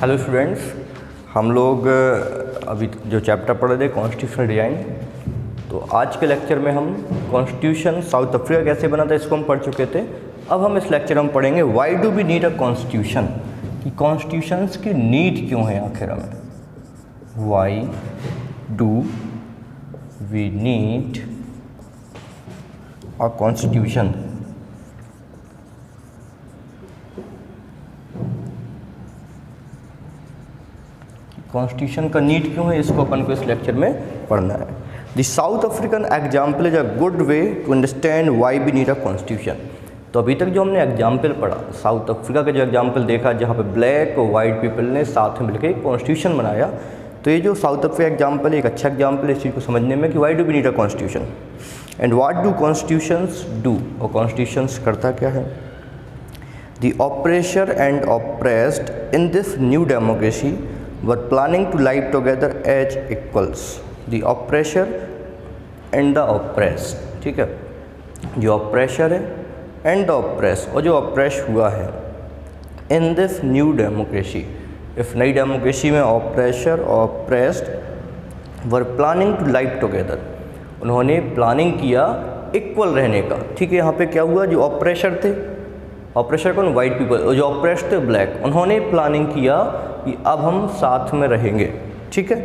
Hello students, हम लोग अभी जो चैप्टर पढ़ रहे थे कॉन्स्टिट्यूशनल डिज़ाइन, तो आज के लेक्चर में हम कॉन्स्टिट्यूशन साउथ अफ्रीका कैसे बना था इसको हम पढ़ चुके थे। अब हम इस लेक्चर में पढ़ेंगे why do we need a constitution, कि कॉन्स्टिट्यूशंस की नीड क्यों है आखिर हमें। Why do we need a constitution, constitution का नीड क्यों है, इसको अपन को इस लेक्चर में पढ़ना है। The South African example is a good way to understand why we need a constitution. तो अभी तक जो हमने एग्जाम्पल पढ़ा, साउथ अफ्रीका का जो एग्जाम्पल देखा जहाँ पे ब्लैक और वाइट पीपल ने साथ में मिलकर एक कॉन्स्टिट्यूशन बनाया, तो ये जो साउथ अफ्रीका एग्जाम्पल है एक अच्छा एग्जाम्पल है इस चीज़ को समझने में कि why do we need a constitution and what do constitutions do, और कॉन्स्टिट्यूशंस करता क्या है। The oppressor and oppressed in this new democracy were planning to live together as equals, the oppressor and the oppressed। ठीक है, जो ऑप्रेशर है and the oppress, और जो ऑप्रेस हुआ है इन दिस न्यू डेमोक्रेसी, इस नई डेमोक्रेसी में ऑप्रेशर और oppressed were planning to live together, उन्होंने प्लानिंग किया इक्वल रहने का। ठीक है, यहाँ पे क्या हुआ, जो ऑप्रेशर थे, ऑप्रेशर कौन, वाइट पीपल, और जो ऑप्रेस्ड थे ब्लैक, उन्होंने प्लानिंग किया कि अब हम साथ में रहेंगे। ठीक है,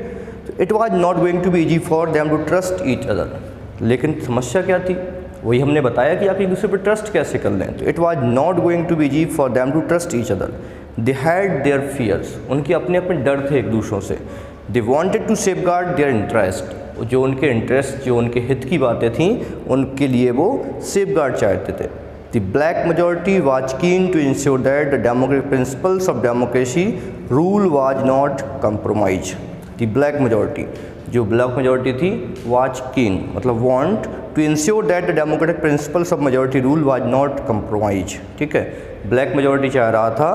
तो it was not going to be easy for them to trust each other, लेकिन समस्या क्या थी, वही हमने बताया कि आप एक दूसरे पर ट्रस्ट कैसे कर लें। तो it was not going to be easy for them to trust each other, they had their fears, उनके अपने अपने डर थे एक दूसरों से। They wanted to safeguard their interest, जो उनके इंटरेस्ट, जो उनके हित की बातें थीं, उनके लिए वो सेफगार्ड चाहते थे। The black majority was keen to ensure that the democratic principles of democracy rule was not compromised। The black majority, जो black majority थी, was keen मतलब want to ensure that the democratic principles of majority rule was not compromised। ठीक है, black majority चाह रहा था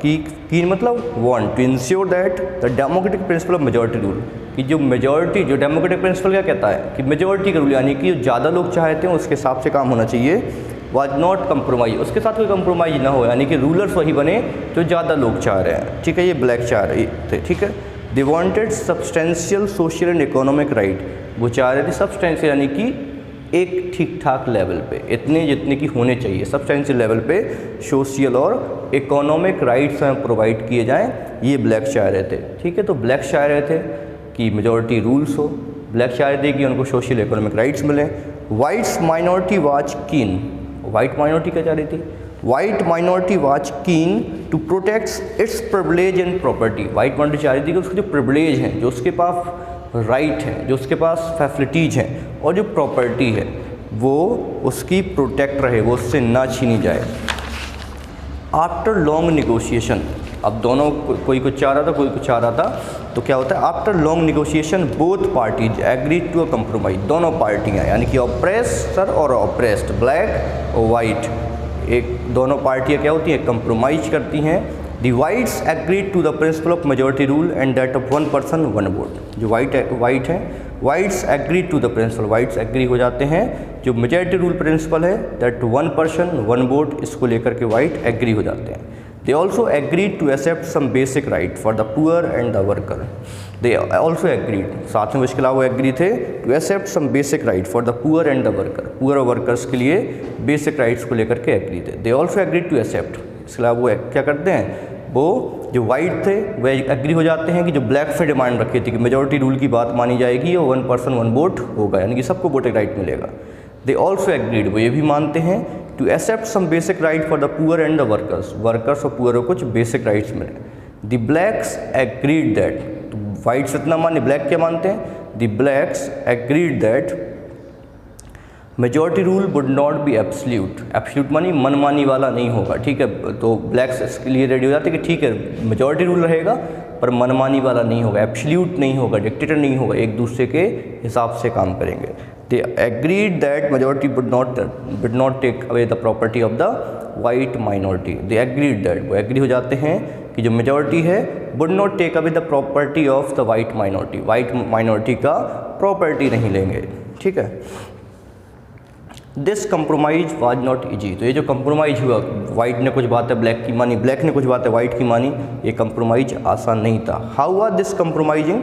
कि keen मतलब want to ensure that the democratic principle of majority rule, कि जो मेजॉरिटी, जो डेमोक्रेटिक प्रिंसिपल क्या कहता है कि मेजॉरिटी का रूल, यानी कि जो ज़्यादा लोग चाहते हैं उसके हिसाब से काम होना चाहिए, वाज नॉट कंप्रोमाइज, उसके साथ कोई कंप्रोमाइज ना हो, यानी कि रूलर्स वही बने जो ज़्यादा लोग चाह रहे हैं। ठीक है, ये ब्लैक चाह रहे थे। ठीक है, they wanted substantial social and economic right, वो चाह रहे थे सब्सटेंशियल यानी कि एक ठीक ठाक लेवल पे, इतने जितने की होने चाहिए, सब्सटेंशियल लेवल पे सोशल और इकोनॉमिक राइट्स हमें प्रोवाइड किए जाएँ, ये ब्लैक चाह रहे थे। ठीक है, तो ब्लैक चाह रहे थे कि मेजॉरिटी रूल्स हो, ब्लैक चाह रहे थे कि उनको सोशल इकोनॉमिक राइट्स मिलें। Whites minority was keen, white minority क्या चाह रही थी, white minority was keen to protect its privilege and property, white minority चाह रही थी कि उसके जो प्रिविलेज हैं, जो उसके पास राइट हैं, जो उसके पास फैसिलिटीज़ हैं और जो प्रॉपर्टी है वो उसकी प्रोटेक्ट रहे, वो उससे ना छीनी जाए। आफ्टर लॉन्ग निगोशिएशन, अब दोनों कोई कुछ चाह रहा था, कोई कुछ चाह रहा था, तो क्या होता है, after long negotiation both parties agree to a compromise, दोनों पार्टियाँ यानी कि ऑप्रेसर और ऑप्रेस्ड, ब्लैक और वाइट, एक दोनों पार्टियाँ क्या होती हैं, कंप्रोमाइज करती हैं। The whites agree to the principle of majority rule and that of one person one vote, जो वाइट हैं, whites agree to the principle, whites agree हो जाते हैं, जो मेजॉरिटी रूल प्रिंसिपल है that one person one vote, इसको लेकर के वाइट एग्री हो जाते हैं। They also agreed to accept some basic right for the poor and the worker। They also agreed, साथ में इसके अलावा वो एग्री थे to accept some basic right for the poor and the worker, poor और वर्कर्स के लिए basic rights को लेकर के एग्री थे। They also agreed to accept, इसके अलावा वो क्या करते हैं, वो जो वाइट थे वह एग्री हो जाते हैं कि जो ब्लैक से डिमांड रखी थी कि मेजॉरिटी रूल की बात मानी जाएगी और वन पर्सन वन वोट होगा, यानी कि सबको वोटिंग राइट मिलेगा। दे ऑल्सो एग्रीड, वो ये भी मानते हैं to accept some basic right for the poor and the workers, workers और पुअर को कुछ बेसिक राइट्स मिले। द ब्लैक्स एग्रीड दैट, तो वाइट्स इतना माने, ब्लैक क्या मानते हैं, the blacks agreed that majority rule would not be absolute, absolute मानी मनमानी वाला नहीं होगा। ठीक है, तो ब्लैक्स इसके लिए रेडी हो जाते हैं कि ठीक है मेजॉरिटी रूल रहेगा पर मनमानी वाला नहीं होगा, एब्सोल्यूट नहीं होगा, डिक्टेटर नहीं होगा, एक दूसरे के हिसाब से काम करेंगे। They agreed that majority would not take away the property of the white minority। They agreed that, वो एग्री हो जाते हैं कि जो मेजॉरिटी है would not take away the property of the white minority, white minority का property नहीं लेंगे। ठीक है, this compromise was not easy. तो ये जो कंप्रोमाइज हुआ, वाइट ने कुछ बातें ब्लैक की मानी, ब्लैक ने कुछ बातें वाइट की मानी, ये कंप्रोमाइज आसान नहीं था। How are this compromising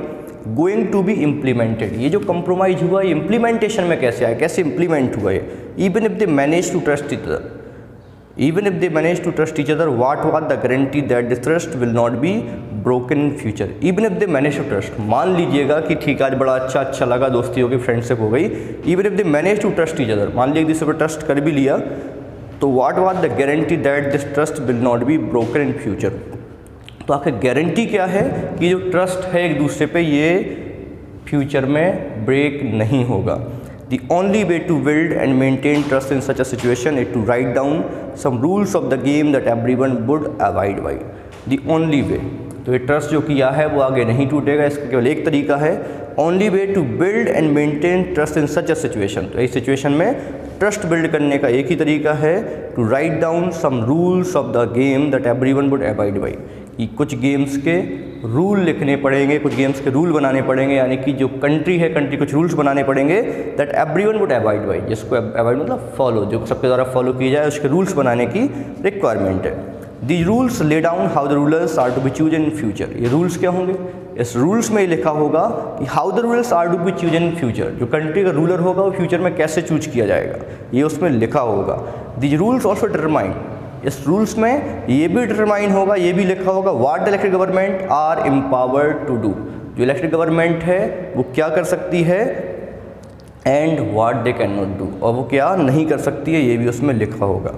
going to be implemented. ये जो कंप्रोमाइज हुआ ये इम्प्लीमेंटेशन में कैसे आया, कैसे इम्प्लीमेंट हुआ ये। Even if they manage to trust each other, even if they manage to trust each other, what was the guarantee that this trust will not be broken in future? Even if they manage to trust, मान लीजिएगा कि ठीक है आज बड़ा अच्छा लगा, दोस्ती हो गई, फ्रेंडशिप हो गई, even if they manage to trust each other, मान लीजिए एक दूसरे पर ट्रस्ट कर भी लिया, तो what was the guarantee that this trust will not be broken in future? तो आखिर गारंटी क्या है कि जो ट्रस्ट है एक दूसरे पे ये फ्यूचर में ब्रेक नहीं होगा। The only way to build and maintain trust in such a situation is to write down some rules of the game that everyone would abide by. The only way, तो ये trust जो किया है वो आगे नहीं टूटेगा, इसका केवल एक तरीका है, only way to build and maintain trust in such a situation। तो इस सिचुएशन में ट्रस्ट बिल्ड करने का एक ही तरीका है, to write down some rules of the game that everyone would abide by। कि कुछ गेम्स के रूल लिखने पड़ेंगे, कुछ गेम्स के रूल बनाने पड़ेंगे, यानी कि जो कंट्री है, कंट्री कुछ रूल्स बनाने पड़ेंगे that everyone would avoid by, जिसको अवॉइड मतलब फॉलो, जो सबके द्वारा फॉलो किए जाए उसके रूल्स बनाने की रिक्वायरमेंट है। The rules lay down how the rulers are to be choose in future. ये रूल्स क्या होंगे, इस रूल्स में लिखा होगा कि how the rulers are to be choose in future, जो कंट्री का रूलर होगा वो फ्यूचर में कैसे चूज किया जाएगा ये उसमें लिखा होगा। दी रूल्स ऑल्सो डिटरमाइन, इस रूल्स में ये भी डिटरमाइन होगा, ये भी लिखा होगा what the elected government are empowered to do, जो इलेक्टेड गवर्नमेंट है वो क्या कर सकती है, and what they can not do, और वो क्या नहीं कर सकती है, ये भी उसमें लिखा होगा।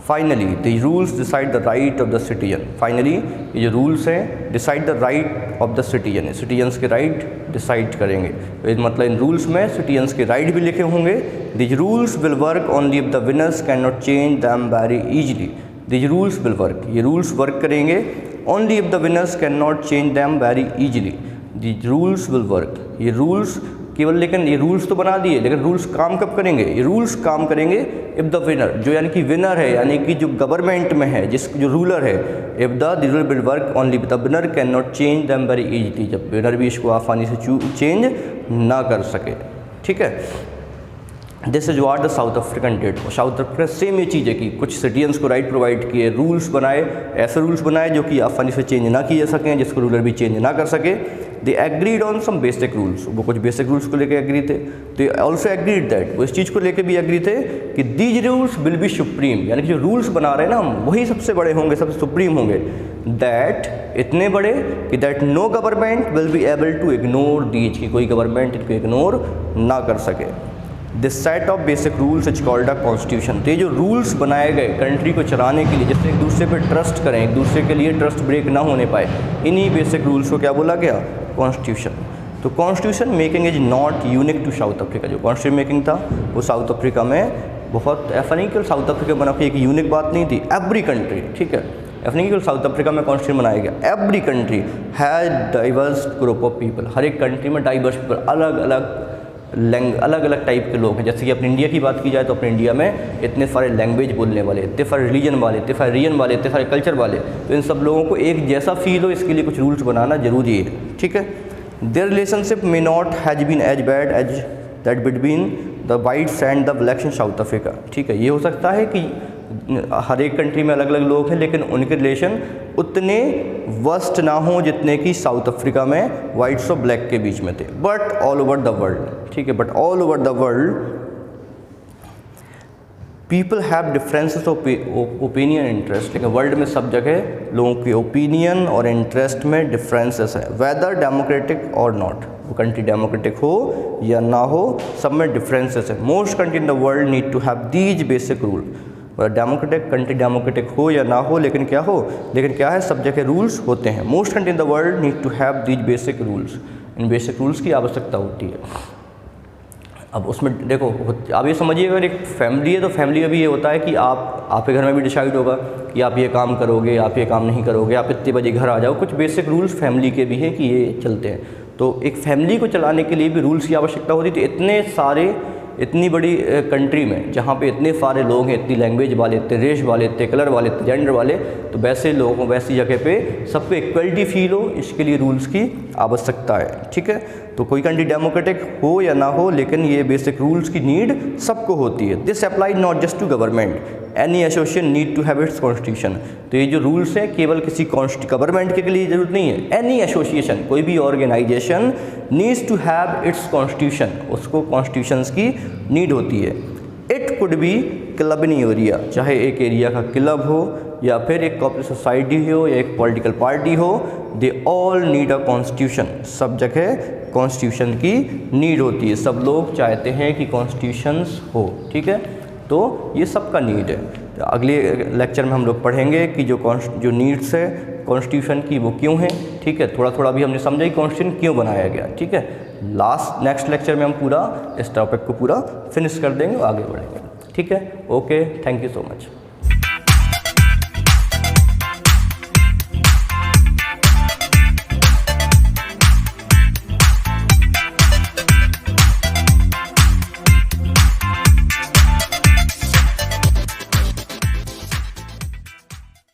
Finally the rules decide the right of the citizen. Finally ये जो रूल्स हैं decide the right of the citizen, citizens के राइट डिसाइड करेंगे। तो मतलब इन रूल्स में सिटीजन्स के राइट भी लिखे होंगे। These rules will work only if the winners can not change them very easily. These rules will work, ये रूल्स वर्क करेंगे only if the winners can not change them very easily. These rules will work, ये rules केवल, लेकिन ये rules तो बना दिए, लेकिन रूल्स काम कब करेंगे, ये रूल्स काम करेंगे इफ़ द विनर, जो यानी कि विनर है, यानी कि जो गवर्नमेंट में है, जो रूलर है, if the ruler will work only the winner can not change them very easily, जब विनर भी इसको आसानी से चेंज ना कर सके। ठीक है, this is what the South African did. South Africa same ये चीज़ है कि कुछ सिटीजन्स को राइट प्रोवाइड किए, रूल्स बनाए, ऐसे रूल्स बनाए जो कि आसानी से चेंज ना किए जा सकें, जिसको रूलर भी चेंज ना कर सके। They agreed on some basic rules, वो कुछ बेसिक रूल्स को लेकर एग्री थे। दे ऑल्सो एग्रीड दैट, वो इस चीज़ को लेकर भी एग्री थे कि these rules will be supreme, यानी कि जो रूल्स बना रहे हैं ना हम, वही सबसे बड़े होंगे, सबसे सुप्रीम होंगे। दैट, इतने बड़े कि that no government will be able to ignore these, कि कोई गवर्नमेंट इनको इग्नोर ना कर सके। This set of basic rules is called a constitution. तो ये जो रूल्स बनाए गए कंट्री को चलाने के लिए, जिससे एक दूसरे पर ट्रस्ट करें, एक दूसरे के लिए ट्रस्ट ब्रेक ना होने पाए, इन्हीं बेसिक रूल्स को क्या बोला गया, कॉन्स्टिट्यूशन। तो constitution making is not unique to South Africa. जो कॉन्स्टिट्यूशन मेकिंग था वो साउथ अफ्रीका में बहुत, ऐसा नहीं कि साउथ अफ्रीका बना के एक यूनिक बात नहीं थी, एवरी कंट्री, ठीक है, ऐसा नहीं कि साउथ अफ्रीका में कॉन्स्टिट्यूशन बनाया गया, every country has diverse group of people. हर एक कंट्री में डाइवर्स पीपल, अलग अलग टाइप के लोग हैं। जैसे कि अपने इंडिया की बात की जाए तो अपने इंडिया में इतने सारे लैंग्वेज बोलने वाले, इतने सारे रिलीजन वाले, इतने सारे रीजन वाले, इतने सारे कल्चर वाले, तो इन सब लोगों को एक जैसा फील हो, इसके लिए कुछ रूल्स बनाना जरूरी है। ठीक है, their relationship may not has been as bad as that between the whites and the blacks in South Africa. ठीक है, ये हो सकता है कि हर एक कंट्री में अलग अलग लोग हैं, लेकिन उनके रिलेशन उतने वर्स्ट ना हो जितने कि साउथ अफ्रीका में वाइट्स और ब्लैक के बीच में थे। But all over the world, ठीक है, but all over the world people have differences of opinion interest. लेकिन वर्ल्ड में सब जगह लोगों के ओपिनियन और इंटरेस्ट में डिफरेंसेस है, वेदर डेमोक्रेटिक और नॉट, वो कंट्री डेमोक्रेटिक हो या ना हो, सब में डिफरेंसेस है। Most country in the world need to have these basic rule. Democratic country democratic हो या ना हो, लेकिन क्या हो, लेकिन क्या है, सब जगह रूल्स होते हैं। Most country in the world need to have these basic rules. इन बेसिक रूल्स की आवश्यकता होती है। अब उसमें देखो, आप ये समझिए, अगर एक फैमिली है तो फैमिली में भी ये होता है कि आपके घर में भी डिसाइड होगा कि आप ये काम करोगे, आप ये काम नहीं करोगे, आप इतने बजे घर आ जाओ। कुछ बेसिक रूल्स फैमिली के भी हैं कि ये चलते हैं। तो एक फैमिली को चलाने के लिए भी रूल्स की आवश्यकता होती है। तो इतने सारे इतनी बड़ी कंट्री में जहाँ पे इतने सारे लोग हैं, इतनी लैंग्वेज वाले, इतने रेस वाले, इतने कलर वाले, इतने जेंडर वाले, तो वैसे लोगों वैसी जगह पे सबको इक्वलिटी फील हो, इसके लिए रूल्स की आवश्यकता है। ठीक है, तो कोई कंट्री डेमोक्रेटिक हो या ना हो, लेकिन ये बेसिक रूल्स की नीड सबको होती है। This apply not just to government, any association need to have its constitution. तो ये जो रूल्स हैं केवल किसी गवर्नमेंट के लिए ज़रूरत नहीं है, एनी एसोसिएशन, कोई भी organisation needs to have its constitution, उसको कॉन्स्टिट्यूशंस की नीड होती है। It could be club in area, चाहे एक एरिया का क्लब हो या फिर एक कॉर्पोरेट सोसाइटी हो या एक पॉलिटिकल पार्टी हो, they all need a constitution. सब जगह कॉन्स्टिट्यूशन की नीड होती है, सब लोग चाहते हैं कि कॉन्स्टिट्यूशंस हो। ठीक है, तो ये सबका नीड है। तो अगले लेक्चर में हम लोग पढ़ेंगे कि जो नीड्स है कॉन्स्टिट्यूशन की वो क्यों है। ठीक है, थोड़ा थोड़ा भी हमने समझा कि कॉन्स्टिट्यूशन क्यों बनाया गया। ठीक है, नेक्स्ट लेक्चर में हम पूरा इस टॉपिक को पूरा फिनिश कर देंगे और आगे बढ़ेंगे। ठीक है, okay, thank you so much.